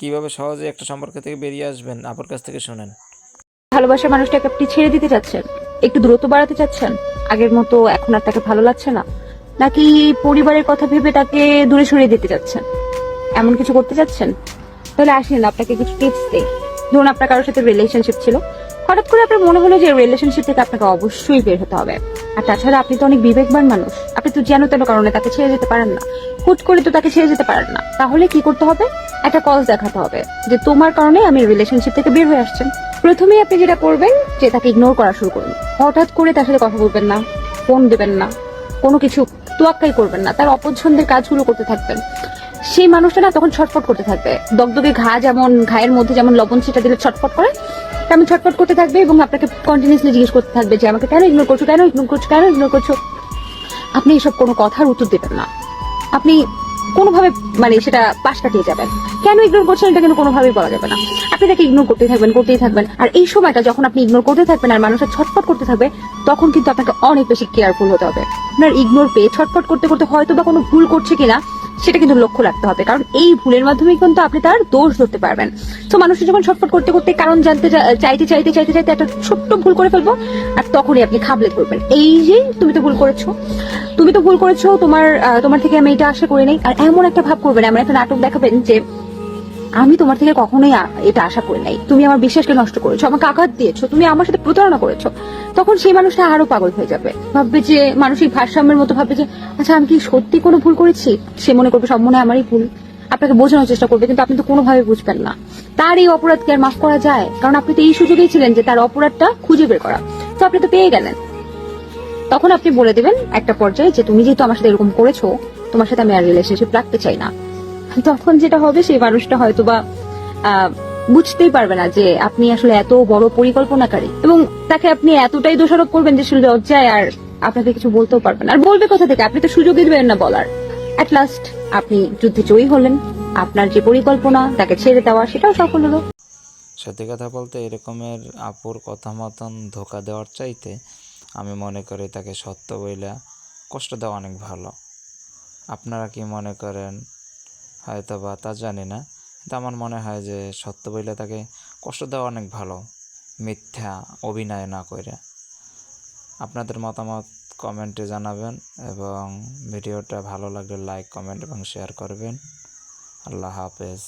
কিভাবে সহজে একটা সম্পর্ক থেকে বেরিয়ে আসবেন আপুর কাছ থেকে শুনেন। ভালোবাসার মানুষটাকে আপনি ছেড়ে দিতে চাচ্ছেন, একটু দূরত্ব বাড়াতে চাচ্ছেন, আগের মতো এখন আর তাকে ভালো লাগছে না, নাকি পরিবারের কথা ভেবে তাকে দূরে সরিয়ে দিতে চাচ্ছেন, এমন কিছু করতে চাচ্ছেন? তাহলে আসেন আপনাকে কিছু টিপস দেই। ধরুন আপনার কারোর সাথে রিলেশনশিপ ছিল, হঠাৎ করে আপনার মনে হলো যে রিলেশনশিপ থেকে আপনাকে অবশ্যই বের হতে হবে। আর তাছাড়া আপনি তো অনেক বিবেকবান মানুষ, আপনি তো যেন তেন কারণে তাকে ছেড়ে যেতে পারেন না, হুট করে তো তাকে ছেড়ে যেতে পারেন না। তাহলে কি করতে হবে? একটা কজ দেখাতে হবে যে তোমার কারণে আমি রিলেশনশিপ থেকে বের হয়ে আসছেন। প্রথমেই আপনি যেটা করবেন যে তাকে ইগনোর করা শুরু করুন। হঠাৎ করে তার সাথে কথা বলবেন না, ফোন দেবেন না, কোনো কিছু তোয়াক্কাই করবেন না, তার অপছন্দের কাজগুলো করতে থাকবেন। সেই মানুষটা না তখন ছটফট করতে থাকবে, দগদগে ঘা যেমন ঘায়ের মধ্যে যেমন লবণ ছিটা দিলে ছটফট করে, তেমন ছটফট করতে থাকবে এবং আপনাকে কন্টিনিউসলি জিজ্ঞেস করতে থাকবে যে আমাকে কেন ইগনোর করছো, কেন ইগনোর করছো, কেন ইগনোর করছো। আপনি এসব কোনো কথার উত্তর দেবেন না। আপনি কোনোভাবে মানে সেটা পাশ কাটিয়ে যাবেন। কেন ইগনোর করছেন এটা কিন্তু কোনোভাবেই বলা যাবে না। আপনি তাকে ইগনোর করতেই থাকবেন। আর এই সময়টা যখন আপনি ইগনোর করতে থাকবেন আর মানুষের ছটফট করতে থাকবে, তখন কিন্তু আপনাকে অনেক বেশি কেয়ারফুল হতে হবে। আপনার ইগনোর পেয়ে ছটফট করতে করতে হয়তো বা কোনো ভুল করছে কিনা সেটা কিন্তু লক্ষ্য রাখতে হবে, কারণ এই ভুলের মাধ্যমে কিন্তু আপনি তার দোষ ধরতে পারবেন। তো মানুষের যখন ছটফট করতে করতে কারণ জানতে চাইতে একটা ছোট্ট ভুল করে ফেলবো, আর তখনই আপনি খাবলে ধরবেন এই যে তুমি তো ভুল করেছো, তুমি তো ভুল করেছো, তোমার থেকে আমি এটা আশা করি নাই। আর এমন একটা ভাব করবেন, এমন একটা নাটক দেখাবেন যে আমি তোমার থেকে কখনোই এটা আশা করি নাই, তুমি আমার বিশ্বাসকে নষ্ট করেছো, আমাকে আঘাত দিয়েছো, তুমি আমার সাথে প্রতারণা করেছো। তখন সেই মানুষটা আরো পাগল হয়ে যাবে, ভাববে যে মানসিক ভারসাম্যের মতো ভাববে যে আচ্ছা আমি কি সত্যি কোনো ভুল করেছি। সে মনে করবে সব মনে হয় আমারই ভুল, আপনাকে বোঝানোর চেষ্টা করবে, কিন্তু আপনি তো কোনোভাবে বুঝবেন না। তার এই অপরাধকে আর মাফ করা যায়? কারণ আপনি তো এই সুযোগেই ছিলেন যে তার অপরাধটা খুঁজে বের করা, তো আপনি তো পেয়ে গেলেন। তখন আপনি বলে দিবেন একটা পর্যায়ে যে তুমি যেহেতু আমার সাথে এরকম করেছো, তোমার সাথে আমি আর রিলেশনশিপ রাখতে চাই না। তখন যেটা হবে সেই মানুষটা হয়তোবা বুঝতেই পারবে না যে আপনি আসলে এত বড় পরিকল্পনাকারী, এবং তাকে আপনি এতটাই দোষারোপ করবেন যে শুধু লজ্জায় আর আপনাকে কিছু বলতেও পারবেন না। আর বলবে কোথা থেকে? আপনি তো সুযোগই দিবেন না বলার। অ্যাট লাস্ট আপনি যুদ্ধে জয়ী হলেন, আপনার যে পরিকল্পনা তাকে ছেড়ে দেওয়া সেটাও সফল হলো। সত্যি কথা বলতে এরকমের আপুর কথা মতন ধোকা দেওয়ার চাইতে আমি মনে করি তাকে সত্য বইলা কষ্ট দেওয়া অনেক ভালো। আপনারা কি মনে করেন হয়তো বা তা জানি না, কিন্তু আমার মনে হয় যে সত্য বইলে তাকে কষ্ট দেওয়া অনেক ভালো, মিথ্যা অভিনয় না করে। আপনাদের মতামত কমেন্টে জানাবেন এবং ভিডিওটা ভালো লাগলে লাইক, কমেন্ট এবং শেয়ার করবেন। আল্লাহ হাফেজ।